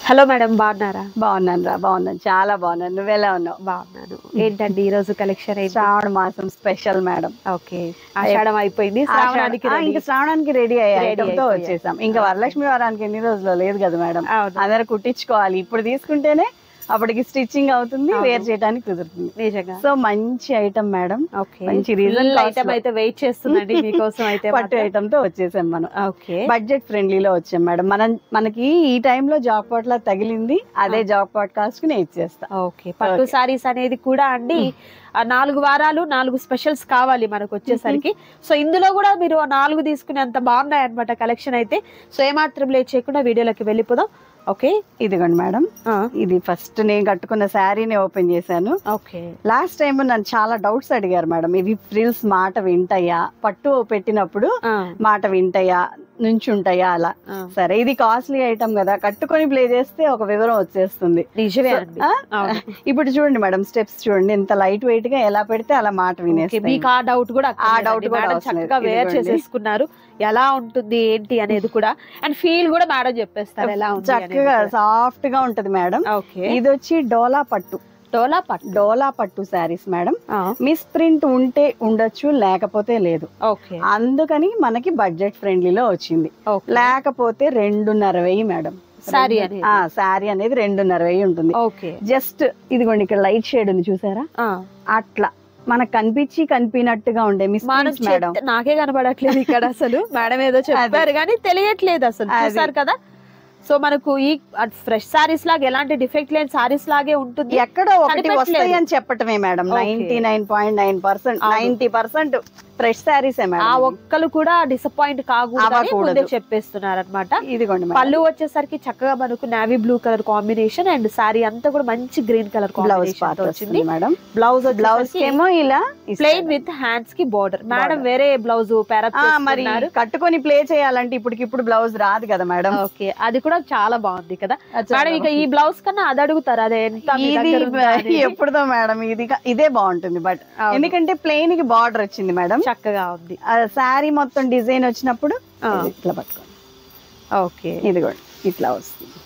Hello madam, బాగున్నారా? బాగున్నాను రా, బాగున్నాను, చాలా బాగున్నాను. నువ్వెలా ఉన్నావు? బాగున్నాను. ఏంటండి ఈ రోజు కలెక్షన్? శ్రావణ మాసం స్పెషల్ మేడం. ఓకే, ఆషాఢం అయిపోయింది, శ్రావణానికి ఇంకా శ్రావణానికి రెడీ అయ్యేతో అయిపోయాం. వచ్చేసాం. ఇంకా వరలక్ష్మి వారానికి ఎన్ని రోజులు లేదు కదా మేడం. అవును. అందరూ కుట్టించుకోవాలి. ఇప్పుడు తీసుకుంటేనే అప్పటికి స్టిచ్చింగ్ అవుతుంది, వేర్ చేయడానికి కుదురుతుంది. నిజంగా. సో మంచి ఐటమ్ మేడం. ఓకే, మంచి రీజన్ ఐటమ్ అయితే వెయిట్ చేస్తుందండి మీకోసం. అయితే పట్టు ఐటమ్ తో వచ్చేసాం మనం. ఓకే, బడ్జెట్ ఫ్రెండ్లీలో వచ్చాం మేడం. మనకి ఈ టైంలో జాక్ పాట్ లా తగిలింది, అదే జాక్ పాట్ కాస్ట్ కి నేను ఇచ్చేస్తా. ఓకే, పట్టు సారీస్ అనేది కూడా అండి 4 వారాలు 4 స్పెషల్స్ కావాలి మనకు వచ్చేసరికి. సో ఇందులో కూడా మీరు 4 తీసుకునేంత బాగున్నాయి అనమాట కలెక్షన్ అయితే. సో ఏమాత్రం లేట్ చేయకుండా వీడియోలోకి వెళ్ళిపోదాం. ఓకే, ఇదిగోండి మేడం. ఇది ఫస్ట్ నేను కట్టుకున్న శారీని ఓపెన్ చేశాను. ఓకే, లాస్ట్ టైం నన్ను చాలా డౌట్స్ అడిగారు మేడం. ఇవి ఫ్రిల్స్ మాట వింటాయా, పట్టు పెట్టినప్పుడు మాట వింటాయా, నుంచుంటాయా అలా. సరే, ఇది కాస్ట్లీ ఐటమ్ కదా, కట్టుకొని ప్లే చేస్తే ఒక వివరం వచ్చేస్తుంది. నిజమే. ఇప్పుడు చూడండి మేడం, స్టెప్స్ చూడండి, ఎంత లైట్ వెయిట్ గా ఎలా పెడితే అలా మాట వినేసి. మీకు ఆ డౌట్ కూడా చక్కగా వేర్ చేసేసుకున్నారు. ఎలా ఉంటుంది ఏంటి అనేది కూడా, అండ్ ఫీల్ కూడా మేడం చెప్పేస్తారు ఎలా ఉంది. చక్కగా సాఫ్ట్ గా ఉంటది మేడం. ఇది వచ్చి డోలా పట్టు శారీస్ మేడం. మిస్ ప్రింట్ ఉంటే ఉండొచ్చు, లేకపోతే లేదు. అందుకని మనకి బడ్జెట్ ఫ్రెండ్లీలో వచ్చింది. లేకపోతే 2,500 మేడం. శారీ అనేది 2,500 ఉంటుంది. జస్ట్ ఇదిగోండి, ఇక్కడ లైట్ షేడ్ ఉంది చూసారా, అట్లా మనకు కనిపించినట్టుగా ఉండే మిస్ మేడం. నాకే కనబడట్లేదు ఇక్కడ అసలు. మేడం ఏదో చెప్పారు కానీ తెలియట్లేదు అసలు. చూసారు కదా. సో మనకు ఈ ఫ్రెష్ సారీస్ లాగా ఎలాంటి డిఫెక్ట్ లేని సారీస్ లాగే ఉంటుంది. ఎక్కడో ఒకటి వస్తాయి అని చెప్పటమే మేడం. 99.9%, 90% ఫ్రెష్ సారీస్. ఆ ఒక్కలు కూడా డిసప్పాయింట్ కాకూడదు చెప్పేస్తున్నారు అనమాట. ఇదిగోండి, పళ్ళు వచ్చేసరికి చక్కగా మనకు navy blue colour combination, and sorry అంతా కూడా మంచి గ్రీన్ కలర్ కాంబినేషన్ వచ్చింది మేడం. బ్లౌజ్ ఏమో ఇలా ప్లెయిన్ విత్ హ్యాండ్స్ కి బోర్డర్. మేడం వేరే బ్లౌజ్ మరి కట్టుకొని ప్లే చేయాలంటే ఇప్పటికిప్పుడు బ్లౌజ్ రాదు కదా మేడం. ఓకే, అది కూడా చాలా బాగుంది కదా మేడం. ఇక ఈ బ్లౌజ్ కన్నా అది అడుగుతారు, అదే ఎప్పుడుదో మేడం. ఇదే బాగుంటుంది, బట్ ఎందుకంటే ప్లెయిన్ కి బార్డర్ వచ్చింది మేడం, చక్కగా ఉంది. శారీ మొత్తం డిజైన్ వచ్చినప్పుడు ఇట్లా పట్టుకోండి. ఓకే, ఇది కూడా ఇట్లా వస్తుంది.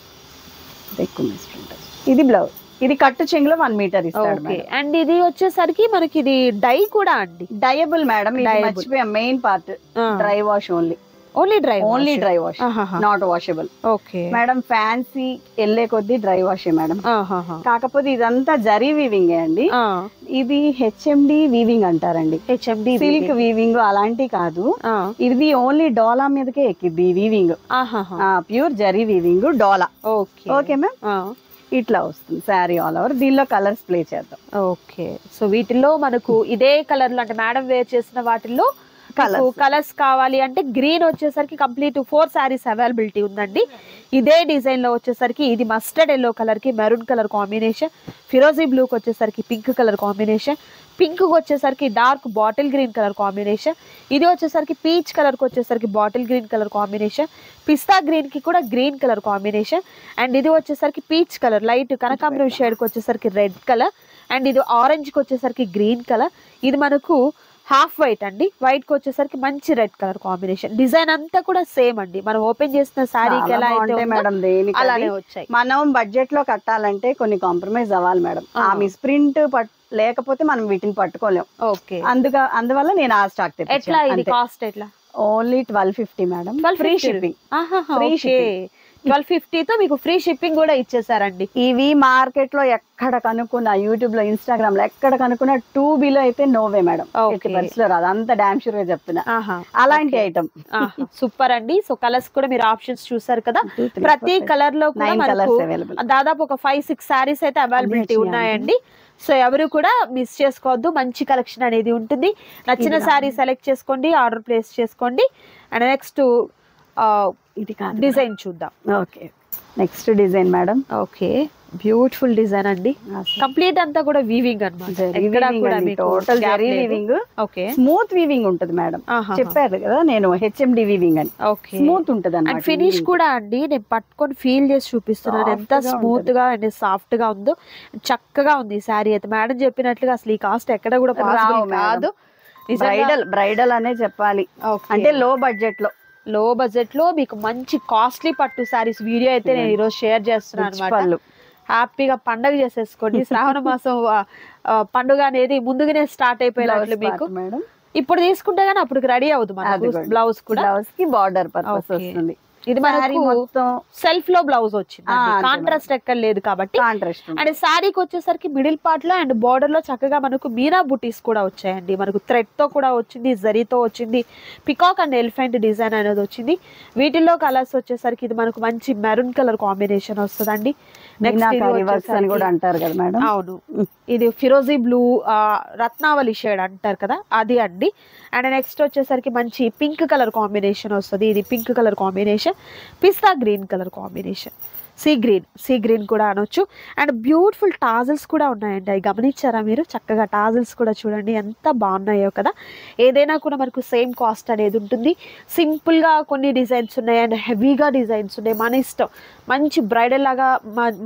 ఇది బ్లౌజ్. ఇది కట్టు చెంగులో 1 మీటర్ ఇస్తాడు. అండ్ ఇది వచ్చేసరికి మనకి ఇది డై కూడా అండి, డయబుల్ మేడం. మర్చిపోయా main part, dry wash only dry wash, not washable. Okay madam, fancy వెళ్ళే కొద్దీ డ్రై వాష్ మేడం. కాకపోతే ఇదంతా జరీ వీవింగ్ అండి. ఇది హెచ్ఎండి వీవింగ్ అంటారండి. హెచ్ఎండి సిల్క్ వీవింగ్ అలాంటి కాదు. ఇది ఓన్లీ డోలా మీదకే ఎక్కింది వీవింగ్. ప్యూర్ జరీ వీవింగ్ డోలా. ఓకే మ్యామ్, ఇట్లా వస్తుంది శారీ ఆల్ ఓవర్. దీనిలో కలర్స్ ప్లే చేద్దాం. ఓకే, సో వీటిల్లో మనకు ఇదే కలర్ లో అంటే మేడం వేర్ చేసిన వాటిల్లో కలర్స్ కావాలి అంటే గ్రీన్ వచ్చేసరికి కంప్లీట్ 4 సారీస్ అవైలబిలిటీ ఉందండి. ఇదే డిజైన్ లో వచ్చేసరికి ఇది మస్టర్డ్ ఎల్లో కలర్ కి మెరూన్ కలర్ కాంబినేషన్, ఫిరోజీ బ్లూ కి వచ్చేసరికి పింక్ కలర్ కాంబినేషన్, పింక్ కి వచ్చేసరికి dark bottle green colour combination, ఇది వచ్చేసరికి పీచ్ కలర్ కి వచ్చేసరికి బాటిల్ గ్రీన్ కలర్ కాంబినేషన్, పిస్తా గ్రీన్ కి కూడా గ్రీన్ కలర్ కాంబినేషన్, అండ్ ఇది వచ్చేసరికి పీచ్ కలర్ లైట్ కనకాంబరం షేడ్ కి వచ్చేసరికి రెడ్ కలర్, అండ్ ఇది ఆరెంజ్ కి వచ్చేసరికి గ్రీన్ కలర్. ఇది మనకు హాఫ్ వైట్ అండి, వైట్ కి వచ్చేసరికి మంచి రెడ్ కలర్ కాంబినేషన్. డిజైన్ అంతా కూడా సేమ్ అండి, మనం ఓపెన్ చేసిన శారీకి ఎలా అయితే మేడం అలానే వచ్చాయి. మనం బడ్జెట్ లో కట్టాలంటే కొన్ని కాంప్రమైజ్ అవ్వాలి మేడం. ఆ మిస్ ప్రింట్ లేకపోతే మనం వీటిని పట్టుకోలేం. ఓకే, అందువల్ల నేను ఆ స్టాక్ తెప్పించాను. ఎట్లా ఇది కాస్ట్ ఎట్లా? Only 1250 madam. Free shipping. 1250 తో మీకు ఫ్రీ షిప్పింగ్ కూడా ఇచ్చేసారండి. ఇవి మార్కెట్ లో ఎక్కడ కనుక్కున్నా, యూట్యూబ్ లో, ఇన్స్టాగ్రామ్ లో ఎక్కడ కనుక్కున్నా 2B లో అయితే నోవే మేడం. లో రాదు, అంత డామ్ షూర్ గా చెప్తున్నా. అలాంటి ఐటమ్ సూపర్ అండి. సో కలర్స్ కూడా మీరు ఆప్షన్స్ చూసారు కదా. ప్రతి కలర్ లో కూడా దాదాపు ఒక 5-6 సారీస్ అయితే అవైలబిలిటీ ఉన్నాయండి. సో ఎవరు కూడా మిస్ చేసుకోవద్దు, మంచి కలెక్షన్ అనేది ఉంటుంది. నచ్చిన సారీ సెలెక్ట్ చేసుకోండి, ఆర్డర్ ప్లేస్ చేసుకోండి. అండ్ నెక్స్ట్ ఇది డిజైన్ చూద్దాం. Okay, next design madam. Okay, beautiful design అండి. కంప్లీట్ అంతా కూడా వీవింగ్ అన్నమాట. Total zari weaving. Okay, smooth weaving ఉంటది మేడం. చెప్పారు కదా నేను హెచ్ఎండి వీవింగ్ అని. స్మూత్ ఉంటది అన్నమాట. ఫినిష్ కూడా అండి నేను పట్టుకొని ఫీల్ చేసి చూపిస్తున్నాను ఎంత స్మూత్ గా అండ్ సాఫ్ట్ గా ఉందో. చక్కగా ఉంది ఈ సారీ అయితే. మేడం చెప్పినట్లుగా అసలు ఈ కాస్ట్ ఎక్కడ కూడా కాదు. బ్రైడల్ అనే చెప్పాలి. అంటే లో బడ్జెట్ లో లో బడ్జెట్ లో మీకు మంచి కాస్ట్లీ పట్టు సారీస్ వీడియో అయితే నేను ఈరోజు షేర్ చేస్తున్నాను అనమాట. హ్యాపీగా పండగ చేసేసుకోండి. శ్రావణ మాసం పండుగ అనేది ముందుగానే స్టార్ట్ అయిపోయినట్లు మీకు. ఇప్పుడు తీసుకుంటే గానీ అప్పుడు రెడీ అవుతుంది మనకు బ్లౌజ్ కూడా. బ్లౌజ్ కి బార్డర్ పర్పస్ వస్తుంది. ఇది మనకి మొత్తం సెల్ఫ్ లో బ్లౌజ్ వచ్చింది, కాంట్రాస్ట్ ఎక్కడ లేదు కాబట్టి. అండ్ శారీకి వచ్చేసరికి మిడిల్ పార్ట్ లో అండ్ బార్డర్ లో చక్కగా మనకు మీనా బుటీస్ కూడా వచ్చాయండి. మనకు థ్రెడ్ తో కూడా వచ్చింది, జరీతో వచ్చింది, పికాక్ అండ్ ఎలిఫెంట్ డిజైన్ అనేది వచ్చింది. వీటిల్లో కలర్స్ వచ్చేసరికి ఇది మనకు మంచి మెరూన్ కలర్ కాంబినేషన్ వస్తుందండి. అవును, ఇది ఫిరోజీ బ్లూ రత్నావళి షేడ్ అంటారు కదా అది అండి. అండ్ నెక్స్ట్ వచ్చేసరికి మంచి పింక్ కలర్ కాంబినేషన్ వస్తుంది. ఇది పింక్ కలర్ కాంబినేషన్, పిస్తా green colour combination, sea green కూడా అనొచ్చు. అండ్ బ్యూటిఫుల్ టాజిల్స్ కూడా ఉన్నాయండి. అవి గమనించారా మీరు? చక్కగా టాజిల్స్ కూడా చూడండి ఎంత బాగున్నాయో కదా. ఏదైనా కూడా మనకు సేమ్ కాస్ట్ అనేది ఉంటుంది. సింపుల్గా కొన్ని డిజైన్స్ ఉన్నాయి అండ్ హెవీగా డిజైన్స్ ఉన్నాయి. మన ఇష్టం. మంచి బ్రైడల్ లాగా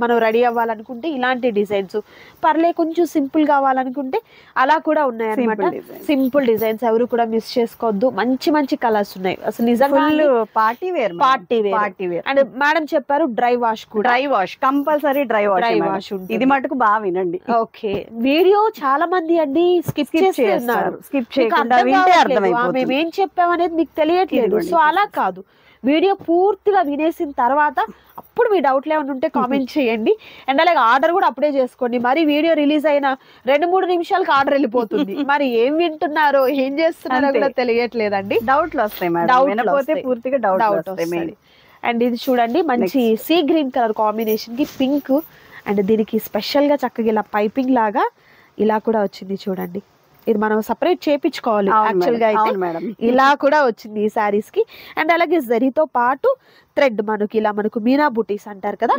మనం రెడీ అవ్వాలనుకుంటే ఇలాంటి డిజైన్స్ పర్లే, కొంచెం సింపుల్ కావాలనుకుంటే అలా కూడా ఉన్నాయి అనమాట. సింపుల్ డిజైన్స్ ఎవరు కూడా మిస్ చేసుకోవద్దు. మంచి మంచి కలర్స్ ఉన్నాయి అసలు నిజంగా. పార్టీ వేర్ అండ్ మేడం చెప్పారు డ్రై వాష్ కూడా. Dry wash compulsory, dry wash ఇది మటుకు బాగా వినండి. ఓకే, వీడియో చాలా మంది అండి స్కిప్ చేస్తున్నారు. స్కిప్ చేయకుండా వింటే అర్థమైపోతుంది మేము ఏం చెప్పామనేది మీకు తెలియట్లేదు. సో అలా కాదు, వీడియో పూర్తిగా వినేసిన తర్వాత అప్పుడు మీ డౌట్లు ఏమైనా ఉంటే కామెంట్ చేయండి. అండ్ అలాగే ఆర్డర్ కూడా అప్పుడే చేసుకోండి. మరి వీడియో రిలీజ్ అయిన 2-3 నిమిషాలకు ఆర్డర్ వెళ్ళిపోతుంది. మరి ఏం వింటున్నారో ఏం చేస్తున్నారో కూడా తెలియట్లేదండి. డౌట్లు వస్తాయి మేడం, పూర్తిగా డౌట్ వస్తాయి. అండ్ ఇది చూడండి మంచి సీ గ్రీన్ కలర్ కాంబినేషన్ కి పింక్, అండ్ దీనికి స్పెషల్ గా చక్కగా ఇలా పైపింగ్ లాగా ఇలా కూడా వచ్చింది చూడండి. ఇది మనం సపరేట్ చేపించుకోవాలి యాక్చువల్ గా అయితే. ఇలా కూడా వచ్చింది ఈ సారీస్ కి. అండ్ అలాగే జరీతో పాటు థ్రెడ్ మనకు మీనా బుటీస్ అంటారు కదా,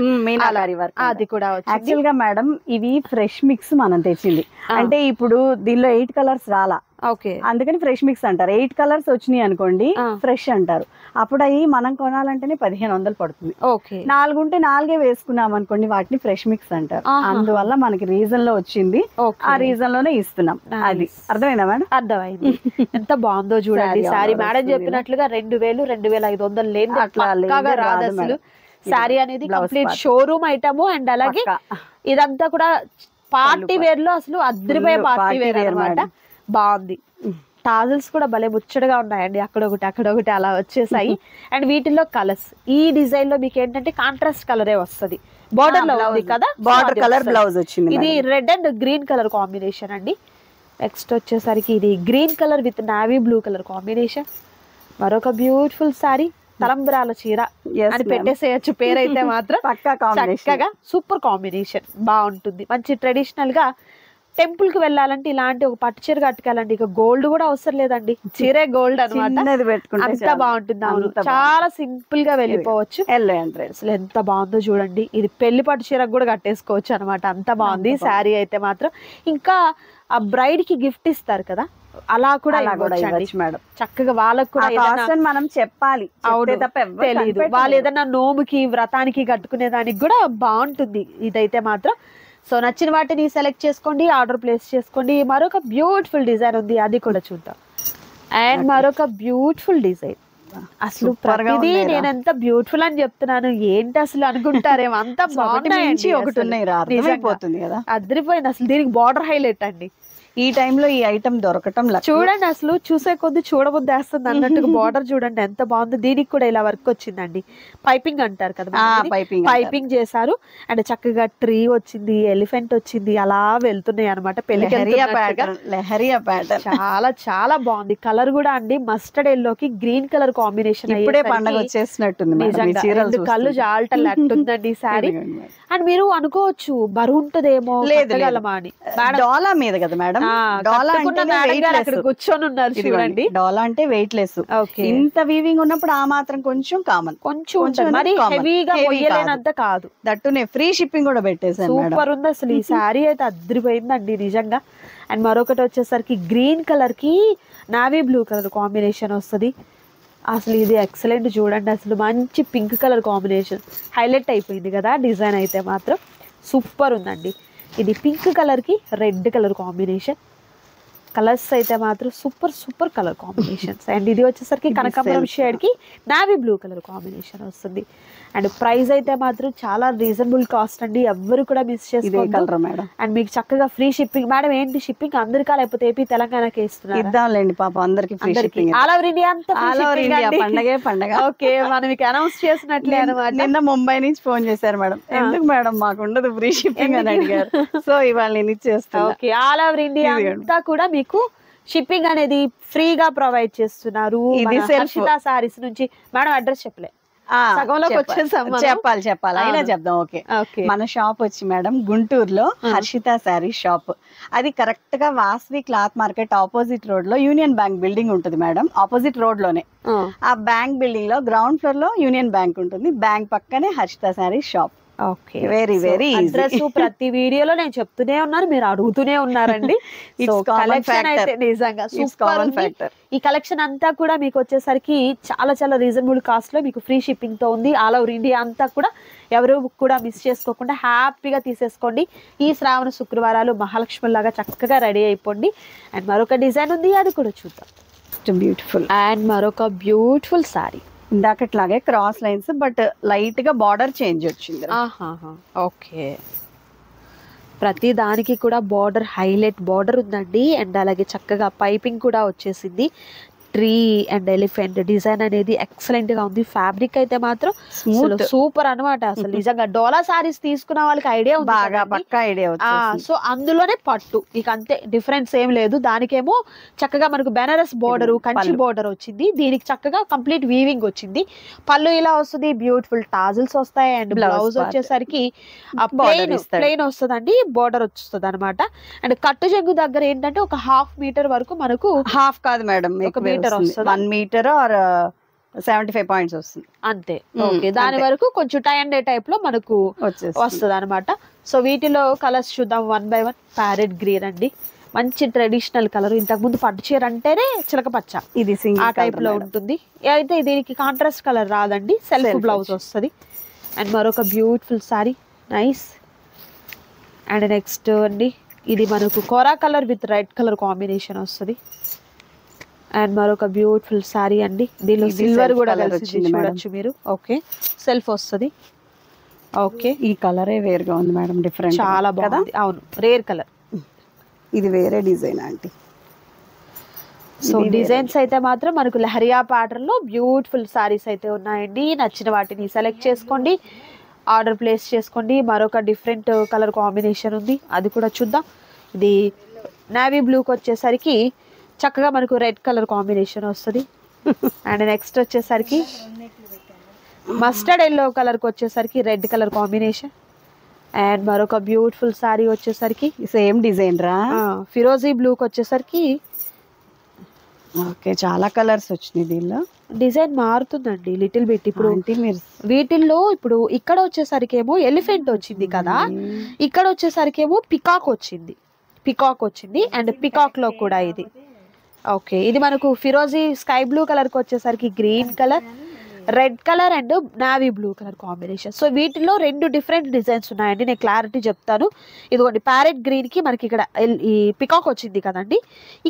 అది కూడా యాక్చువల్ గా మేడం ఇవి ఫ్రెష్ మిక్స్ మనం తెచ్చింది. అంటే ఇప్పుడు దీనిలో 8 కలర్స్ రాలా, ఓకే, అందుకని ఫ్రెష్ మిక్స్ అంటారు. 8 కలర్స్ వచ్చినాయి అనుకోండి ఫ్రెష్ అంటారు. అప్పుడు అవి మనం కొనాలంటేనే 1500 పడుతుంది. 4 ఉంటే 4 వేసుకున్నాం అనుకోండి, వాటిని ఫ్రెష్ మిక్స్ అంటారు. అందువల్ల మనకి రీజన్ లో వచ్చింది, ఆ రీజన్ లోనే ఇస్తున్నాం. అది అర్థమైందా మేడం? అర్థమైంది. ఎంత బాగుందో చూడండి సారీ. మేడం చెప్పినట్లుగా 2000-2500 లేదు రాదు అసలు. శారీ అనేది కంప్లీట్ షోరూమ్ ఐటమ్. అండ్ అలాగే ఇదంతా కూడా పార్టీ వేర్ లో అసలు అద్రిపోయే పార్టీ వేర్ అన్నమాట. బాగుంది. టాజిల్స్ కూడా భలే ముచ్చటగా ఉన్నాయండి, అక్కడొకటి అలా వచ్చేసాయి. అండ్ వీటిల్లో కలర్స్ ఈ డిజైన్ లో మీకు ఏంటంటే కాంట్రాస్ట్ కలరే వస్తుంది. బార్డర్ లో ఉంది కదా, బార్డర్ కలర్ బ్లౌజ్ వచ్చింది. ఇది red and green colour combination అండి. నెక్స్ట్ వచ్చేసరికి ఇది green colour with navy blue colour combination. మరొక బ్యూటిఫుల్ సారీ, తలంబ్రాల చీర అని పెట్టేసేయచ్చు పేరైతే మాత్రం. చక్కగా సూపర్ కాంబినేషన్, బాగుంటుంది. మంచి ట్రెడిషనల్ గా టెంపుల్ కి వెళ్ళాలంటే ఇలాంటి ఒక పట్టు చీర కట్టుకోవాలండి. ఇక గోల్డ్ కూడా అవసరం లేదండి, చీరే గోల్డ్ అనమాట. అంత బాగుంటుంది. అవును, చాలా సింపుల్ గా వెళ్ళిపోవచ్చు. అసలు ఎంత బాగుందో చూడండి. ఇది పెళ్లి పట్టు చీరకు కూడా కట్టేసుకోవచ్చు అనమాట, అంత బాగుంది శారీ అయితే మాత్రం. ఇంకా ఆ బ్రైడ్ కి గిఫ్ట్ ఇస్తారు కదా, అలా కూడా మేడం. చక్కగా వాళ్ళకు కూడా మనం చెప్పాలి, తెలియదు. వాళ్ళు ఏదైనా నోముకి వ్రతానికి కట్టుకునే దానికి కూడా బాగుంటుంది ఇదైతే మాత్రం. సో నచ్చిన వాటిని సెలెక్ట్ చేసుకోండి, ఆర్డర్ ప్లేస్ చేసుకోండి. మరొక బ్యూటిఫుల్ డిజైన్ ఉంది, అది కూడా చూద్దాం. అండ్ మరొక బ్యూటిఫుల్ డిజైన్. అసలు ప్రతిదీ నేను ఎంత బ్యూటిఫుల్ అని చెప్తున్నాను ఏంటి అసలు అనుకుంటారేమో, అంత బాగున్నాయి. ఒకటి ఉన్నాయి కదా, అదిరిపోయింది అసలు. దీనికి బార్డర్ హైలైట్ అండి. ఈ టైంలో ఈ ఐటమ్ దొరకటం చూడండి, అసలు చూసే కొద్ది చూడబుద్ది వేస్తుంది అన్నట్టుగా. బార్డర్ చూడండి ఎంత బాగుంది. దీనికి కూడా ఇలా వర్క్ వచ్చిందండి. పైపింగ్ అంటారు కదా, పైపింగ్ చేశారు. అండ్ చక్కగా ట్రీ వచ్చింది, ఎలిఫెంట్ వచ్చింది, అలా వెళ్తున్నాయి అనమాట. పెళ్లికి చాలా చాలా బాగుంది. కలర్ కూడా అండి మస్టర్డ్ ఎల్లోకి గ్రీన్ కలర్ కాంబినేషన్. ఇప్పుడే పండుగ వచ్చేసినట్టుంది, కళ్ళు జాలటట్టుందండి సారీ. అండ్ మీరు అనుకోవచ్చు బరువు ఉంటదేమో అని. డోలా మీద కదా మేడం, కూర్చొని ఉన్నారు చూడండి. డోలా అంటే వెయిట్ లెస్. ఇంత వీవింగ్ ఉన్నప్పుడు ఆ మాత్రం కొంచెం కామన్, కొంచెం మరి హెవీగా మొయ్యలేనంత కాదు. దట్టునే ఫ్రీ షిప్పింగ్ కూడా పెట్టేసాను. సూపర్ ఉంది అసలు ఈ శారీ అయితే, అదిరిపోయిందండి నిజంగా. అండ్ మరొకటి వచ్చేసరికి గ్రీన్ కలర్ కి నావీ బ్లూ కలర్ కాంబినేషన్ వస్తుంది. అసలు ఇది ఎక్సలెంట్ చూడండి. అసలు మంచి పింక్ కలర్ కాంబినేషన్ హైలైట్ అయిపోయింది కదా డిజైన్ అయితే మాత్రం. సూపర్ ఉందండి. ఇది పింక్ కలర్ కి రెడ్ కలర్ కాంబినేషన్. కలర్స్ అయితే మాత్రం super super colour combinations. And ఇది వచ్చేసరికి కనకాంబరం షేడ్ కి నావీ బ్లూ కలర్ కాంబినేషన్ వస్తుంది. అండ్ ప్రైస్ అయితే మాత్రం చాలా రీజనబుల్ కాస్ట్ అండి, ఎవరు కూడా మిస్ చేసుకోవద్దు. అండ్ మీకు చక్కగా ఫ్రీ షిప్పింగ్. మేడం ఏంటి షిప్పింగ్ అందరికా లేకపోతే ఏపీ తెలంగాణకి ఇస్తున్నారు? ఇద్దాంలేండి పాప అందరికి ఆల్ ఓవర్ ఇండియా అంతా పండగ. ఓకే, మనం మీకు అనౌన్స్ చేసినట్లే అనమాట. నిన్న ముంబై నుంచి ఫోన్ చేశారు మేడం, ఎందుకు మేడం మాకు ఉండదు ఫ్రీ షిప్పింగ్ అని అడిగారు. సో ఇవాళ నేను ఇచ్చేస్తాను. ఓకే, ఆల్ ఓవర్ ఇండియా అంతా కూడా మీకు షిప్పింగ్ అనేది ఫ్రీగా ప్రొవైడ్ చేస్తున్నారు. హర్షిత సారీస్ నుంచి. మేడం అడ్రస్ చెప్పలే, చెప్పాలి అయినా చెప్దాం. ఓకే, మన షాప్ వచ్చి మేడం గుంటూరులో హర్షిత శారీ షాప్. అది కరెక్ట్ గా Vasavi cloth market opposite road లో యూనియన్ బ్యాంక్ బిల్డింగ్ ఉంటుంది మేడం, ఆపోజిట్ రోడ్ లోనే. ఆ బ్యాంక్ బిల్డింగ్ లో గ్రౌండ్ ఫ్లోర్ లో యూనియన్ బ్యాంక్ ఉంటుంది, బ్యాంక్ పక్కనే Harshitha sari shop. Okay, very very address ప్రతి వీడియోలో నేను చెప్తూనే ఉన్నాను, మీరు అడుగుతూనే ఉన్నారండి. కలెక్షన్ అయితే నిజంగా సూపర్ ఉంది. ఈ కలెక్షన్ అంతా కూడా మీకు వచ్చేసరికి చాలా చాలా రీజనబుల్ కాస్ట్ లో మీకు ఫ్రీ షిప్పింగ్ తో ఉంది. ఆల్ ఓవర్ ఇండియా అంతా కూడా ఎవరు కూడా మిస్ చేసుకోకుండా హ్యాపీగా తీసేసుకోండి. ఈ శ్రావణ శుక్రవారాలు మహాలక్ష్మి లాగా చక్కగా రెడీ అయిపోండి. అండ్ మరొక డిజైన్ ఉంది, అది కూడా చూద్దాం. బ్యూటిఫుల్. అండ్ మరొక బ్యూటిఫుల్ సారీ, ఇందాకట్లాగే క్రాస్ లైన్స్ బట్ లైట్ గా బార్డర్ చేంజ్ వచ్చింది. ఓకే, ప్రతి దానికి కూడా బార్డర్ హైలైట్ బార్డర్ ఉందండి. అండ్ అలాగే చక్కగా పైపింగ్ కూడా వచ్చేసింది. ట్రీ అండ్ ఎలిఫెంట్ డిజైన్ అనేది ఎక్సలెంట్ గా ఉంది. ఫ్యాబ్రిక్ అయితే మాత్రం సూపర్ అనమాట. అసలు నిజంగా డోలా సారీస్ తీసుకున్న వాళ్ళకి ఐడియా ఉంది, బాగా పక్కా ఐడియా. సో అందులోనే పట్టు ఇక అంతే, డిఫరెన్స్ ఏం లేదు. దానికేమో చక్కగా మనకు బెనారస్ బోర్డర్ కంచి బోర్డర్ వచ్చింది, దీనికి చక్కగా కంప్లీట్ వీవింగ్ వచ్చింది. పళ్ళు ఇలా వస్తుంది, బ్యూటిఫుల్ టాజిల్స్ వస్తాయి. అండ్ బ్లౌజ్ వచ్చేసరికి ప్లెయిన్ వస్తుందండి, బోర్డర్ వస్తుంది అనమాట. అండ్ కట్టు జంగు దగ్గర ఏంటంటే ఒక 1/2 మీటర్ వరకు మనకు, హాఫ్ కాదు madam, 1 metre 1 metre or 75 points వస్తుంది అంతే. ఓకే, దాని వరకు కొంచెం టై అండ్ డే టైప్ లో మనకు వస్తుంది అనమాట. సో వీటిలో కలర్స్ చూద్దాం 1 by 1. ప్యారెట్ గ్రీన్ అండి, మంచి ట్రెడిషనల్ కలర్. ఇంతకు ముందు పట్టు చీర అంటేనే చిలక పచ్చ, ఇది ఆ టైప్ లో ఉంటుంది. అయితే దీనికి కాంట్రాస్ట్ కలర్ రాదండి, సెల్ఫ్ బ్లౌజ్ వస్తుంది. అండ్ మరొక beautiful sari, nice. And next అండి, ఇది మనకు కోరా colour with red colour combination వస్తుంది. అండ్ మరొక బ్యూటిఫుల్ సారీ అండి, దీనిలో సిల్వర్ కూడా చూడొచ్చు మీరు. ఓకే, సెల్ఫ్ వస్తుంది. ఓకే, ఈ కలరే వేరుగా ఉంది మేడం, డిఫరెంట్, చాలా బాగుంది. అవును, రేర్ కలర్. ఇది వేరే డిజైన్ ఆంటీ. సో డిజైన్స్ అయితే మాత్రం మనకు లహరియా ప్యాటర్న్ లో బ్యూటిఫుల్ సారీస్ అయితే ఉన్నాయండి. నచ్చిన వాటిని సెలెక్ట్ చేసుకోండి, ఆర్డర్ ప్లేస్ చేసుకోండి. మరొక డిఫరెంట్ కలర్ కాంబినేషన్ ఉంది, అది కూడా చూద్దాం. ఇది నావీ బ్లూకి వచ్చేసరికి చక్కగా మనకు రెడ్ కలర్ కాంబినేషన్ వస్తుంది. అండ్ నెక్స్ట్ వచ్చేసరికి మస్టర్డ్ ఎల్లో కలర్కి వచ్చేసరికి రెడ్ కలర్ కాంబినేషన్. అండ్ మరొక బ్యూటిఫుల్ సారీ వచ్చేసరికి సేమ్ డిజైన్ రా, ఫిరోజీ బ్లూకి వచ్చేసరికి. ఓకే, చాలా కలర్స్ వచ్చినాయి దీనిలో. డిజైన్ మారుతుందండి లిటిల్ బిట్. ఇప్పుడు వీటిల్లో ఇప్పుడు ఇక్కడ వచ్చేసరికి ఏమో ఎలిఫెంట్ వచ్చింది కదా, ఇక్కడ వచ్చేసరికి ఏమో పికాక్ వచ్చింది. అండ్ పికాక్ లో కూడా ఇది. ఓకే, ఇది మనకు ఫిరోజీ స్కై బ్లూ కలర్ కి వచ్చేసరికి green colour, red colour and navy blue colour combination. So వీటిలో 2 డిఫరెంట్ డిజైన్స్ ఉన్నాయండి, నేను క్లారిటీ చెప్తాను. ఇదిగోండి, ప్యారెట్ గ్రీన్ కి మనకి ఇక్కడ ఈ పికాక్ వచ్చింది కదండి,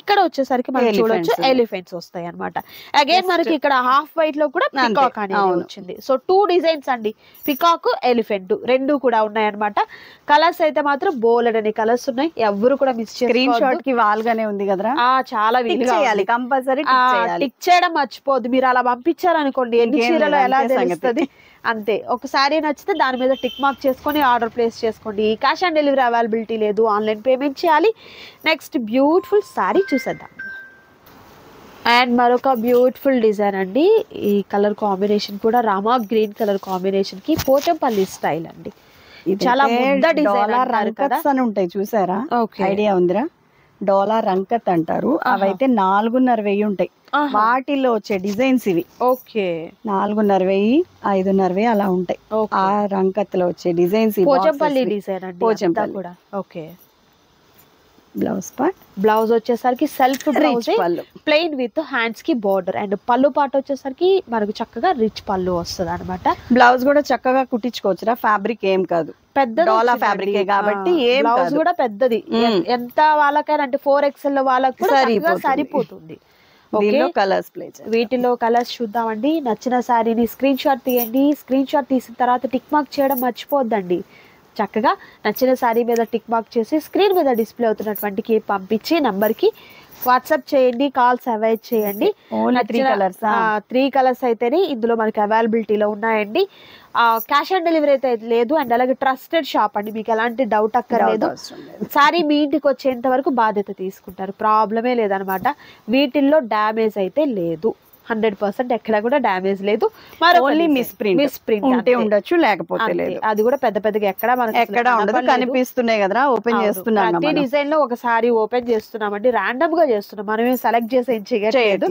ఇక్కడ వచ్చేసరికి మనం చూడొచ్చు ఎలిఫెంట్స్ వస్తాయి అనమాట. అగైన్ మనకి ఇక్కడ హాఫ్ వైట్ లో కూడా పికాక్ అనేది వచ్చింది. సో 2 డిజైన్స్ అండి, పికాక్ ఎలిఫెంట్ 2 కూడా ఉన్నాయి అనమాట. కలర్స్ అయితే మాత్రం బోలెడ్ అనే కలర్స్ ఉన్నాయి, ఎవరు కూడా మిస్ చేసుకోవద్దు. స్క్రీన్ షాట్ కి వాల్ గానే ఉంది కదా, చాలా కంపల్సరీ టిక్ చేయడం మర్చిపోద్దు. మీరు అలా పంపించారనుకోండి, ఎన్ని చీరలో ఎలా తెలుస్తుంది అంతే. ఒకసారి నచ్చితే దాని మీద టిక్ మార్క్ చేసుకొని ఆర్డర్ ప్లేస్ చేసుకోండి. క్యాష్ ఆన్ డెలివరీ అవైలబిలిటీ లేదు, ఆన్లైన్ పేమెంట్ చేయాలి. నెక్స్ట్ బ్యూటిఫుల్ సారీ చూసేద్దాం. అండ్ మరొక బ్యూటిఫుల్ డిజైన్ అండి, ఈ కలర్ కాంబినేషన్ కూడా రామా గ్రీన్ కలర్ కాంబినేషన్ కి పోచంపల్లి స్టైల్ అండి. చాలా ముద్ద డిజైన్ అని ఉంటాయి చూసారా, ఐడియా ఉందిరా? డోలా రంకత్ అంటారు, అవైతే 4,500 ఉంటాయి. వాటిల్లో వచ్చే డిజైన్స్ ఇవి. ఓకే, 4,500, 5,500 అలా ఉంటాయి. ఆ రంకత్ లో వచ్చే డిజైన్స్ పోచంపల్లి డిజైన్ అండి, పోచంపల్లి కూడా. ఓకే, బ్లౌజ్ వచ్చేసరికి సెల్ఫ్ బ్లౌజ్ పళ్ళు ప్లెయిన్ విత్ హ్యాండ్స్ కి బోర్డర్, అండ్ పళ్ళు పాట వచ్చేసరికి మనకు చక్కగా రిచ్ పళ్ళు వస్తుంది అనమాట. బ్లౌజ్ కూడా చక్కగా కుట్టించుకోవచ్చురా, ఫ్యాబ్రిక్ ఏం కాదు, పెద్ద డోలా ఫ్యాబ్రిక్ కాబట్టి బ్లౌజ్ కూడా పెద్దది, ఎంత వాళ్ళకైనా అంటే 4XL వాళ్ళకి కూడా సరిపోతుంది. కలర్స్ వీటిలో కలర్స్ చూద్దామండి. నచ్చిన శారీని స్క్రీన్ షాట్ తీయండి. స్క్రీన్ షాట్ తీసిన తర్వాత టిక్ మార్క్ చేయడం మర్చిపోద్దండి. చక్కగా నచ్చిన శారీ మీద టిక్ మార్క్ చేసి స్క్రీన్ మీద డిస్ప్లే అవుతున్నటువంటికి పంపించి నంబర్కి వాట్సాప్ చేయండి, కాల్స్ అవాయిడ్ చేయండి. 3 కలర్స్ అయితేనే ఇందులో మనకి అవైలబిలిటీలో ఉన్నాయండి. క్యాష్ ఆన్ డెలివరీ అయితే లేదు, అండ్ అలాగే ట్రస్టెడ్ షాప్ అండి, మీకు ఎలాంటి డౌట్ అక్కర్లేదు. సారీ మీ ఇంటికి వచ్చేంత వరకు బాధ్యత తీసుకుంటారు, ప్రాబ్లమే లేదనమాట. వీటిల్లో డ్యామేజ్ అయితే లేదు, 100% ఎక్కడ కూడా డ్యామేజ్ లేదు. ఓన్లీ మిస్ ప్రింట్ ఉంటే ఉండొచ్చు, లేకపోతే లేదు. అది కూడా పెద్ద పెద్దగా ఎక్కడ ఉండదు, కనిపిస్తున్నాయి కదా, ఓపెన్ చేస్తున్నాం. ప్రతి డిజైన్ లో ఒకసారి ఓపెన్ చేస్తున్నామండి, ర్యాండమ్ గా చేస్తున్నాం, మనమే సెలెక్ట్ చేసి ఏం చేయట్లేదు.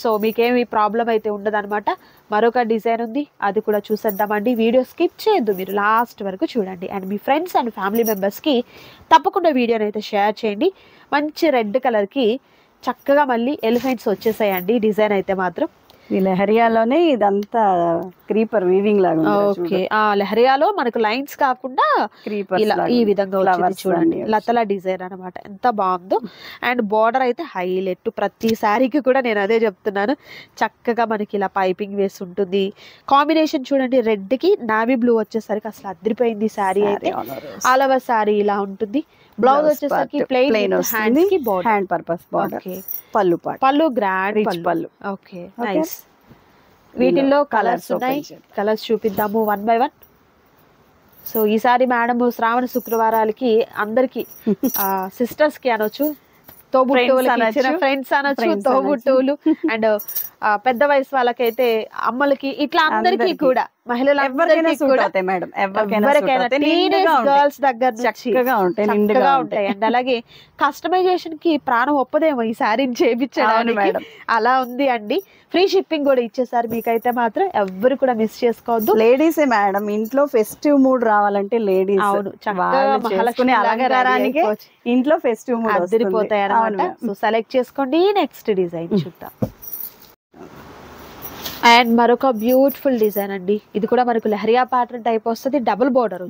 సో మీకేమి ప్రాబ్లం అయితే ఉండదు అనమాట. మరొక డిజైన్ ఉంది, అది కూడా చూసేద్దామండి. వీడియో స్కిప్ చేయొద్దు, మీరు లాస్ట్ వరకు చూడండి. And me friends and family members కి తప్పకుండా వీడియోని అయితే షేర్ చేయండి. మంచి రెడ్ కలర్ కి చక్కగా మళ్ళీ ఎలిఫెంట్స్ వచ్చేసాయండి. డిజైన్ అయితే మాత్రం ఈ లెహరియాలోనే ఇదంతా క్రీపర్ వీవింగ్ లాగా. ఓకే, లెహరియాలో మనకు లైన్స్ కాకుండా ఇలా ఈ విధంగా వచ్చింది చూడండి, లతల డిజైన్ అనమాట. ఎంత బాగుందో. అండ్ బార్డర్ అయితే హైలైట్, ప్రతి శారీకి కూడా నేను అదే చెప్తున్నాను. చక్కగా మనకి ఇలా పైపింగ్ వేసి ఉంటుంది. కాంబినేషన్ చూడండి, రెడ్ కి నావీ బ్లూ వచ్చేసరికి అసలు అదిరిపోయింది శారీ అయితే. ఆల్ ఓవర్ శారీ ఇలా ఉంటుంది. బ్లౌజ్ వచ్చేసరికి ప్లెయిన్ హ్యాండ్ పర్పస్ బార్డర్, పళ్ళు గ్రాండ్ పళ్ళు. Okay, nice. వీటిల్లో కలర్స్ ఉన్నాయి, కలర్స్ చూపిద్దాము 1 by 1. సో ఈసారి మేడం శ్రావణ శుక్రవారాలకి అందరికి సిస్టర్స్ కి అనొచ్చు, తోబుట్టువులు, ఫ్రెండ్స్ అనొచ్చు, తోబుట్టువులు, అండ్ పెద్ద వయసు వాళ్ళకైతే అమ్మలకి, ఇట్లా అందరికి కూడా మహిళలందరికీ కూడా గర్ల్స్ దగ్గర చక్కగా ఉంటాయి. అండ్ అలాగే కస్టమైజేషన్ కి ప్రాణం ఒప్పదేమో ఈ శారీని చేయించడానికి, అలా ఉంది అండి. ఫ్రీ షిప్పింగ్ కూడా ఇచ్చేసారు మీకైతే మాత్రం, ఎవరు కూడా మిస్ చేసుకోవద్దు. లేడీసే మేడం, ఇంట్లో ఫెస్టివ్ మూడ్ రావాలంటే లేడీస్. అవును, చక్కగా మహాలక్ష్మి అలంకారానికి ఇంట్లో ఫెస్టివ్ మూడ్ అదిరిపోతాయి అన్నమాట. సో సెలెక్ట్ చేసుకోండి. నెక్స్ట్ డిజైన్ చూద్దాం. అండ్ మరొక బ్యూటిఫుల్ డిజైన్ అండి, ఇది కూడా మనకు లెహరియా ప్యాటర్న్ టైప్ వస్తుంది. డబుల్ బోర్డర్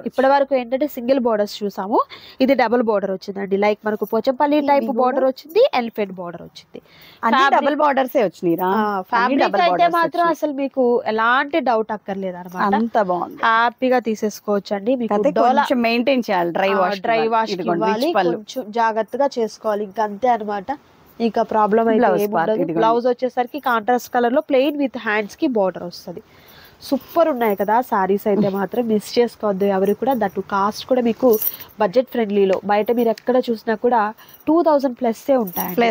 ఇప్పటి వరకు ఏంటంటే సింగిల్ బోర్డర్స్ చూసాము, ఇది డబుల్ బోర్డర్ వచ్చిందండి. లైక్ మనకు పోచంపల్లి టైప్ బోర్డర్ వచ్చింది, ఎలిఫెంట్ బోర్డర్ వచ్చింది. డబుల్ బోర్డర్స్ వచ్చినాయి. ఫ్యాబ్రిక్ అయితే మాత్రం అసలు మీకు ఎలాంటి డౌట్ అక్కర్లేదు అనమాట, అంత బాగుంది, హ్యాపీగా తీసేసుకోవచ్చు అండి. మీకు మెయింటైన్ చేయాలి, డ్రై వాష్ ఇవ్వాలి, కొంచెం జాగ్రత్తగా చేసుకోవాలి, ఇంకా అంతే అనమాట. ఇంకా ప్రాబ్లం అయితే ఏముండదు. బ్లౌజ్ వచ్చేసరికి కాంట్రాస్ట్ కలర్ లో ప్లెయిన్ విత్ హ్యాండ్స్ కి బార్డర్ వస్తుంది. సూపర్ ఉన్నాయి కదా సారీస్ అయితే మాత్రం, మిస్ చేసుకోవద్దు ఎవరు కూడా. దట్టు కాస్ట్ కూడా మీకు బడ్జెట్ ఫ్రెండ్లీలో, బయట మీరు ఎక్కడ చూసినా కూడా 2000+ ఉంటాయి,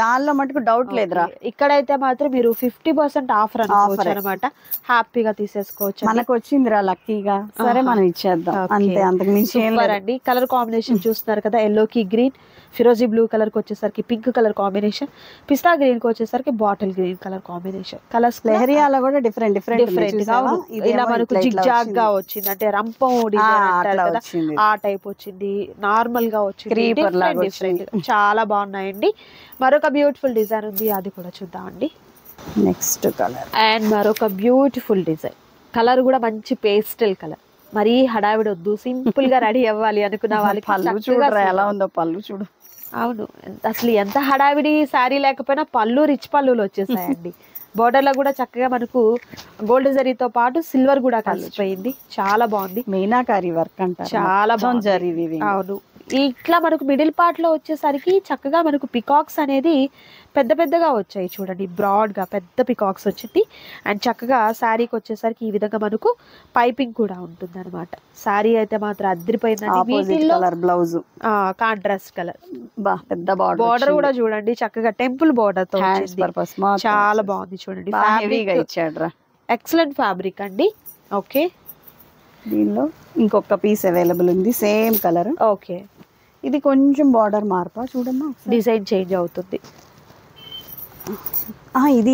దానిలో మటుకు డౌట్ లేదురా. ఇక్కడైతే మాత్రం మీరు 50% ఆఫర్ అనుకోవచ్చు అనమాట, హ్యాపీగా తీసేసుకోవచ్చు. మనకు వచ్చిందిరా లక్కీగా, సరే మనం ఇచ్చేద్దాం అంతే, అంతకు మించి అండి. కలర్ కాంబినేషన్ చూస్తున్నారు కదా, ఎల్లోకి గ్రీన్, ఫిరోజీ బ్లూ కలర్ కి వచ్చేసరికి పింక్ కలర్ కాంబినేషన్, పిస్తా గ్రీన్ కి వచ్చేసరికి bottle green colour combination. Colours లెహరియాలో కూడా డిఫరెంట్ ఇలా మనకు జిగ్జాగ్ గా వచ్చింది, అంటే రంపం డిజైన్ అంటారు కదా, ఆ టైప్ వచ్చింది. నార్మల్ గా వచ్చింది, డిఫరెంట్, చాలా బాగున్నాయండి. మరొక బ్యూటిఫుల్ డిజైన్ ఉంది, అది కూడా చూద్దామండి. Next colour. అండ్ మరొక బ్యూటిఫుల్ డిజైన్, కలర్ కూడా మంచి పేస్టల్ కలర్. మరీ హడావిడి వద్దు, సింపుల్ గా రెడీ అవ్వాలి అనుకున్న వాళ్ళకి ఎలా ఉందో పళ్ళు చూడు. అవును, అసలు ఎంత హడావిడి శారీ లేకపోయినా పళ్ళు రిచ్ పళ్ళులు వచ్చేసాయండి. బోర్డర్ లో కూడా చక్కగా మనకు గోల్డ్ జరీతో పాటు సిల్వర్ కూడా కలిసిపోయింది, చాలా బాగుంది. మీనాకారి వర్క్ అంటే చాలా బాగుంది. అవును, ఇట్లా మనకు మిడిల్ పార్ట్ లో వచ్చేసరికి చక్కగా మనకు పికాక్స్ అనేది పెద్ద పెద్దగా వచ్చాయి చూడండి, బ్రాడ్ గా పెద్ద పికాక్స్ వచ్చింది. అండ్ చక్కగా శారీకి వచ్చేసరికి ఈ విధంగా మనకు పైపింగ్ కూడా ఉంటుంది అనమాట. శారీ అయితే మాత్రం అదిరిపోయిందండి. బ్లౌజ్ కాంట్రాస్ట్ కలర్, పెద్ద బార్డర్ కూడా చూడండి చక్కగా టెంపుల్ బార్డర్ తో చాలా బాగుంది చూడండి. ఎక్సలెంట్ ఫ్యాబ్రిక్ అండి. ఓకే, దీనిలో ఇంకొక పీస్ అవైలబుల్ ఉంది, సేమ్ కలర్. ఓకే, ఇది కొంచెం బార్డర్ మార్పా చూడమ్మా, డిజైన్ చేంజ్ అవుతుంది.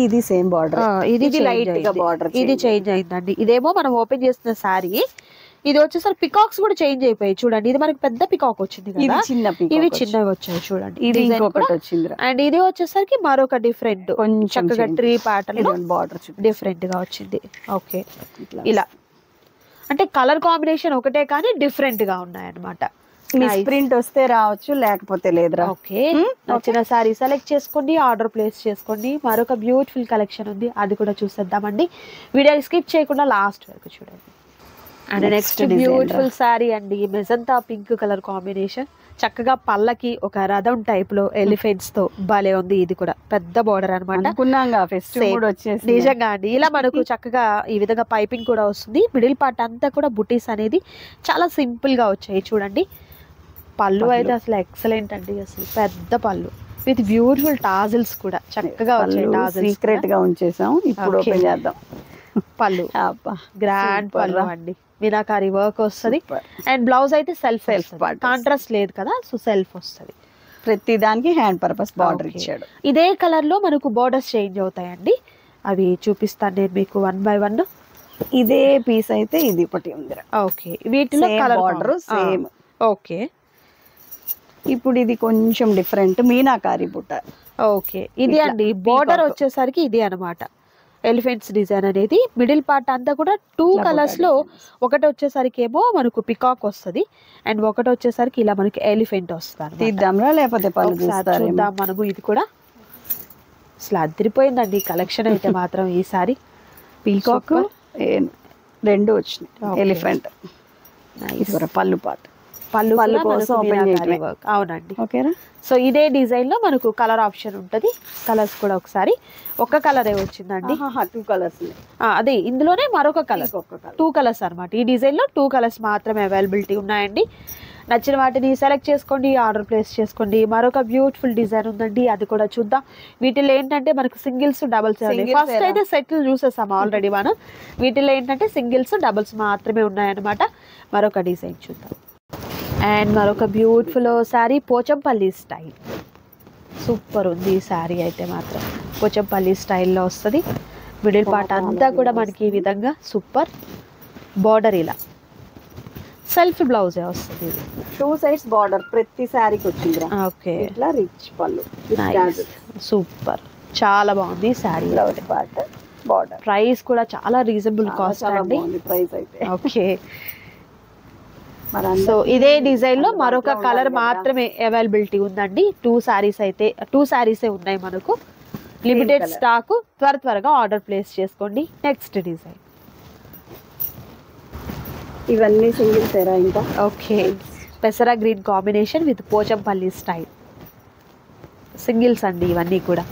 ఇది సేమ్ బార్డర్, ఇది లైట్ గా బార్డర్, ఇది చేంజ్ అయిందండి. ఇదేమో మనం ఓపెన్ చేస్తున్న శారీ, ఇది వచ్చేసరికి పికాక్స్ కూడా చేంజ్ అయిపోయాయి చూడండి. ఇది మనకి పెద్ద పికాక్ వచ్చింది కదా, ఇవి చిన్నవి వచ్చాయి చూడండి. ఇది ఇంకొకటి వచ్చింది. అండ్ ఇది వచ్చేసరికి మరొక డిఫరెంట్ చక్కగా ట్రీ ప్యాటర్న్ బార్డర్ డిఫరెంట్ గా వచ్చింది. ఓకే, ఇలా అంటే కలర్ కాంబినేషన్ ఒకటే కానీ డిఫరెంట్ గా ఉన్నాయి అన్నమాట. ప్రింట్ వస్తే రావచ్చు, లేకపోతే లేదురా. ఓకే, నచ్చిన సారీ సెలెక్ట్ చేసుకోండి, ఆర్డర్ ప్లేస్ చేసుకోండి. మరొక బ్యూటిఫుల్ కలెక్షన్ ఉంది, అది కూడా చూసేద్దామండి. వీడియో స్కిప్ చేయకుండా లాస్ట్ వరకు చూడండి. అండ్ నెక్స్ట్ బ్యూటిఫుల్ సారీ అండి, మెజంతా పింక్ కలర్ కాంబినేషన్. చక్కగా పళ్ళకి ఒక రథం టైప్ లో ఎలిఫెంట్స్ తో భలే ఉంది. ఇది కూడా పెద్ద బోర్డర్ అనమాట. నిజంగా అండి, ఇలా మనకు చక్కగా ఈ విధంగా పైపింగ్ కూడా వస్తుంది. మిడిల్ పార్ట్ అంతా కూడా బుటీస్ అనేది చాలా సింపుల్ గా వచ్చాయి చూడండి. పళ్ళు అయితే అసలు ఎక్సలెంట్ అండి, అసలు పెద్ద పళ్ళు విత్ బ్యూటిఫుల్ టాజిల్స్ కూడా చక్కగా వచ్చాయి. టాజిల్స్ సీక్రెట్ గా ఉంచేసాం, ఇప్పుడు ఓపెన్ చేద్దాం. పళ్ళు గ్రాండ్ పళ్ళు అండి, మీనాకారి వర్క్ వస్తుంది. అండ్ బ్లౌజ్ అయితే సెల్ఫ్ కాంట్రాస్ట్ లేదు కదా, సో సెల్ఫ్ వస్తుంది. ప్రతి దానికి హ్యాండ్ పర్పస్ బార్డర్ ఇచ్చాడు. ఇదే కలర్ లో మనకు బోర్డర్స్ చేంజ్ అవుతాయండి, అవి చూపిస్తాను నేను మీకు 1 by 1. ఇదే పీస్ అయితే ఇది ఒకటి ఉంది. ఓకే, వీటిలో కలర్ బార్డర్ సేమ్. ఓకే, ఇప్పుడు ఇది కొంచెం డిఫరెంట్ మీనాకారి బుట్ట. ఓకే, ఇది అండి బోర్డర్ వచ్చేసరికి ఇది అనమాట. ఎలిఫెంట్స్ డిజైన్ అనేది మిడిల్ పార్ట్ అంతా కూడా 2 కలర్స్ లో, ఒకటి వచ్చేసరికి ఏమో మనకు పికాక్ వస్తుంది, అండ్ ఒకటి వచ్చేసరికి ఇలా మనకి ఎలిఫెంట్ వస్తుంది. తీద్దాంరా లేకపోతే చూద్దాం మనము. ఇది కూడా అసలు అదిరిపోయిందండి కలెక్షన్ అయితే మాత్రం. ఈసారి పీకాక్ 2 వచ్చినాయి, ఎలిఫెంట్ పళ్ళు పార్ట్. పళ్ళు కోసం అవునండి. ఓకేనా, సో ఇదే డిజైన్ లో మనకు కలర్ ఆప్షన్ ఉంటది. కలర్స్ కూడా ఒకసారి ఒక కలరే వచ్చిందండి, 2 కలర్స్. అదే ఇందులోనే మరొక కలర్, 2 కలర్స్ అనమాట. ఈ డిజైన్ లో 2 కలర్స్ మాత్రమే అవైలబిలిటీ ఉన్నాయండి. నచ్చిన వాటిని సెలెక్ట్ చేసుకోండి, ఆర్డర్ ప్లేస్ చేసుకోండి. మరొక బ్యూటిఫుల్ డిజైన్ ఉందండి, అది కూడా చూద్దాం. వీటిలో ఏంటంటే మనకు సింగిల్స్ డబుల్స్, ఫస్ట్ అయితే సెట్లు చూసేసాం ఆల్రెడీ మనం. వీటిలో ఏంటంటే సింగిల్స్ డబుల్స్ మాత్రమే ఉన్నాయన్నమాట. మరొక డిజైన్ చూద్దాం. అండ్ మరొక beautiful sari, Pochampally style. Super ఉంది ఈ శారీ అయితే మాత్రం. పోచంపల్లి స్టైల్లో వస్తుంది. మిడిల్ పార్ట్ అంతా కూడా మనకి ఈ విధంగా సూపర్ బార్డర్, ఇలా సెల్ఫ్ బ్లౌజే వస్తుంది. 2 సైడ్స్ బార్డర్ ప్రతి శారీకి వచ్చింది. ఓకే, ఇట్లా రిచ్ పళ్ళు, సూపర్, చాలా బాగుంది sari. Blouse part border. Price కూడా చాలా రీజనబుల్ కాస్ట్ అండి. ప్రైస్ అయితే ఓకే, సో ఇదే డిజైన్ లో మరొక కలర్ మాత్రమే అవైలబిలిటీ ఉందండి. 2 సారీస్ అయితే 2 సారీసే ఉన్నాయి మనకు. లిమిటెడ్ స్టాక్, త్వరగా ఆర్డర్ ప్లేస్ చేసుకోండి. నెక్స్ట్ డిజైన్, ఇవన్నీ సింగిల్స్ ఏరా ఇంకా. ఓకే, పెసరా green combination with Pochampally style singles అండి ఇవన్నీ కూడా.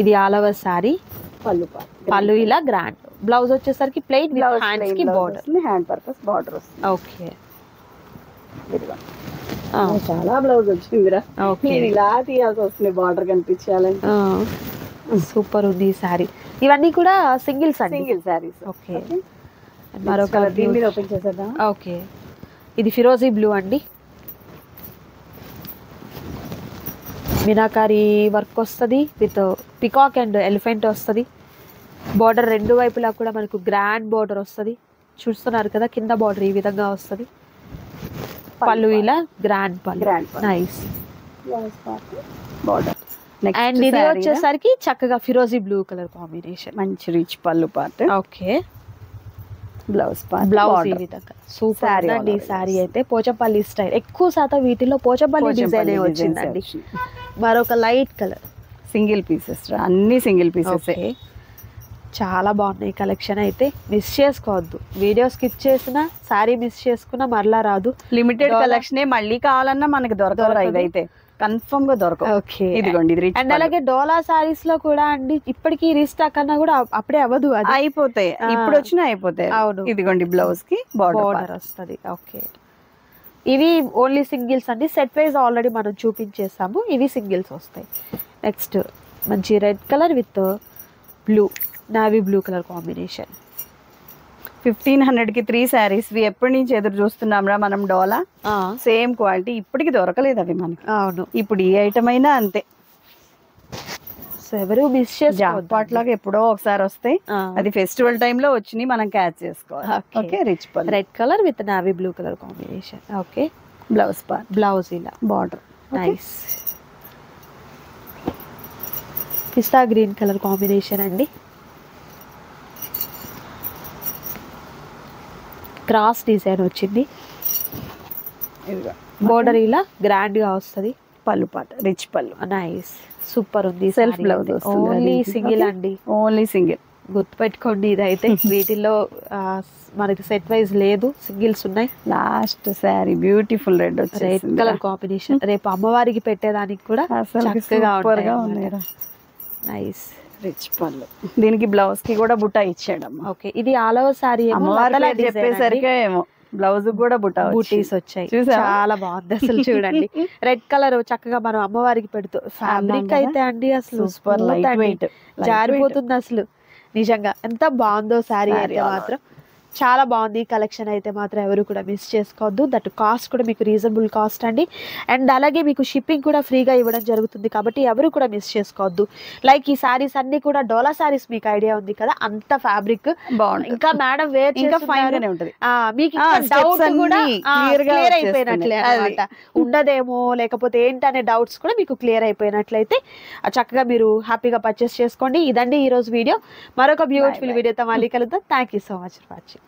ఇది ఆల్ ఓవర్ సారీ, పళ్ళు ఇలా గ్రాండ్. బ్లౌజ్ వచ్చేసరికి ప్లెయిన్ విత్ హ్యాండ్స్ కి బార్డర్, హ్యాండ్ పర్పస్ బార్డర్ వస్తుంది. ఓకే, చాలా బ్లౌజ్ వచ్చిందిరా. నేను ఇలా తీయాల్సి వస్తుంది బార్డర్ కనిపించాలంటే. సూపర్ ఉంది ఈ సారీ. ఇవన్నీ కూడా సింగిల్స్ అండి, సింగిల్ సారీస్. ఓకే, మరొక ఓపెన్ చేసేద్దాం. ఓకే, ఇది ఫిరోజీ బ్లూ అండి. మీనాకారి వర్క్ వస్తుంది విత్ పికాక్ అండ్ ఎలిఫెంట్ వస్తుంది. బార్డర్ 2 వైపులా కూడా మనకు గ్రాండ్ బార్డర్ వస్తుంది. చూస్తున్నారు కదా, కింద బార్డర్ ఈ విధంగా వస్తుంది. పళ్ళు ఇలా గ్రాండ్ పళ్ళు, నైస్ బార్డర్. అండ్ ఇది వచ్చేసరికి చక్కగా ఫిరోజీ బ్లూ కలర్ కాంబినేషన్, మంచి రిచ్ పళ్ళు part. Okay, blouse part, blouse ఈ విధంగా సూపర్ అండి. ఈ సారీ అయితే పోచంపల్లి స్టైల్, ఎక్కువ శాతం వీటిలో పోచంపల్లి డిజైన్ వచ్చిందండి. మరొక లైట్ కలర్, సింగిల్ పీసెస్, అన్ని సింగిల్ పీసెస్. చాలా బాగున్నాయి కలెక్షన్ అయితే, మిస్ చేసుకోవద్దు. వీడియో స్కిప్ చేసినా, సారీ మిస్ చేసుకున్నా మరలా రాదు. లిమిటెడ్ కలెక్షన్, మళ్ళీ కావాలన్నా మనకి దొరకదు, ఇదైతే కన్ఫర్మ్ గా దొరకదు. ఓకే, ఇదిగోండి. అండ్ అలాగే డోలా సారీస్ లో కూడా అండి ఇప్పటికీ రీస్టాక్ అన్నా కూడా అప్పుడే అవ్వదు, అది అయిపోతాయి, ఇప్పుడు వచ్చినా అయిపోతాయి. అవును, ఇదిగోండి బ్లౌజ్ కి బార్డర్ వస్తుంది. ఓకే, ఇవి ఓన్లీ సింగిల్స్ అండి. సెట్ వైజ్ ఆల్రెడీ మనం చూపించేసాము, ఇవి సింగిల్స్ వస్తాయి. నెక్స్ట్ మంచి red colour with blue, navy blue colour combination. 1500 కి 3 సారీస్. ఎప్పటి నుంచి ఎదురు చూస్తున్నాం రా మనం. డోలా సేమ్ క్వాలిటీ, ఇప్పటికి దొరకలేదు అవి మనకి. అవును, ఇప్పుడు ఈ ఐటమ్ అయినా అంతే. సో ఎవరు మిస్ జాక్పాట్ లాగా ఎప్పుడో ఒకసారి వస్తాయి, అది ఫెస్టివల్ టైమ్ లో వచ్చినాయి, మనం క్యాచ్ చేసుకోవాలి. ఓకే, రిచ్ పళ్ళు, red colour with navy blue colour combination. Okay, blouse part, blouse ఇలా బార్డర్ నైస్. పిస్తా గ్రీన్ కలర్ కాంబినేషన్ అండి. క్రాస్ డిజైన్ వచ్చింది, బోర్డర్ ఇలా గ్రాండ్ గా వస్తుంది. పళ్ళు పాట రిచ్ పళ్ళు, నైస్ సూపర్ ఉంది. సెల్ఫ్ బ్లౌజ్, ఓన్లీ సింగిల్ అండి, ఓన్లీ సింగిల్. గుర్తుపెట్టుకోండి ఇదైతే. వీటిల్లో మనకి సెట్ వైజ్ లేదు, సింగిల్స్ ఉన్నాయి. Last sari beautiful red red colour combination, రేపు అమ్మవారికి పెట్టేదానికి కూడా చక్కగా ఉంది. నైస్ రిచ్ పళ్ళు, దీనికి బ్లౌజ్ కి కూడా బుట్ట ఇచ్చాడు. ఓకే, ఇది ఆల్ ఓవర్ సారీ అమ్మవారికి చెప్పేసరికి ఏమో బ్లౌజ్ కూడా బూటీస్ వచ్చాయి, చాలా బాగుంది అసలు. చూడండి రెడ్ కలర్ చక్కగా మనం అమ్మవారికి పెడుతూ, ఫ్యాబ్రిక్ అయితే అండి అసలు సూపర్ లైట్ వెయిట్, జారిపోతుంది అసలు. నిజంగా ఎంత బాగుందో శారీ అయితే మాత్రం, చాలా బాగుంది. ఈ కలెక్షన్ అయితే మాత్రం ఎవరు కూడా మిస్ చేసుకోవద్దు. దట్ కాస్ట్ కూడా మీకు రీజనబుల్ కాస్ట్ అండి, అండ్ అలాగే మీకు షిప్పింగ్ కూడా ఫ్రీగా ఇవ్వడం జరుగుతుంది, కాబట్టి ఎవరు కూడా మిస్ చేసుకోవద్దు. లైక్ ఈ సారీస్ అన్ని కూడా డోలా సారీస్, మీకు ఐడియా ఉంది కదా, అంత ఫ్యాబ్రిక్ బాగుంది. ఇంకా మేడం వేర్ ఇంకా ఫైన్ గానే ఉంటది, మీకు డౌట్ కూడా క్లియర్ అయిపోయినట్లే అన్నమాట. ఉండదేమో లేకపోతే ఏంటనే డౌట్స్ కూడా మీకు క్లియర్ అయిపోయినట్లయితే చక్కగా మీరు హ్యాపీగా పర్చేస్ చేసుకోండి. ఇదండి ఈ రోజు వీడియో. మరొక బ్యూటిఫుల్ వీడియోతో మళ్ళీ కలుద్దాం. Thank you so much for watching.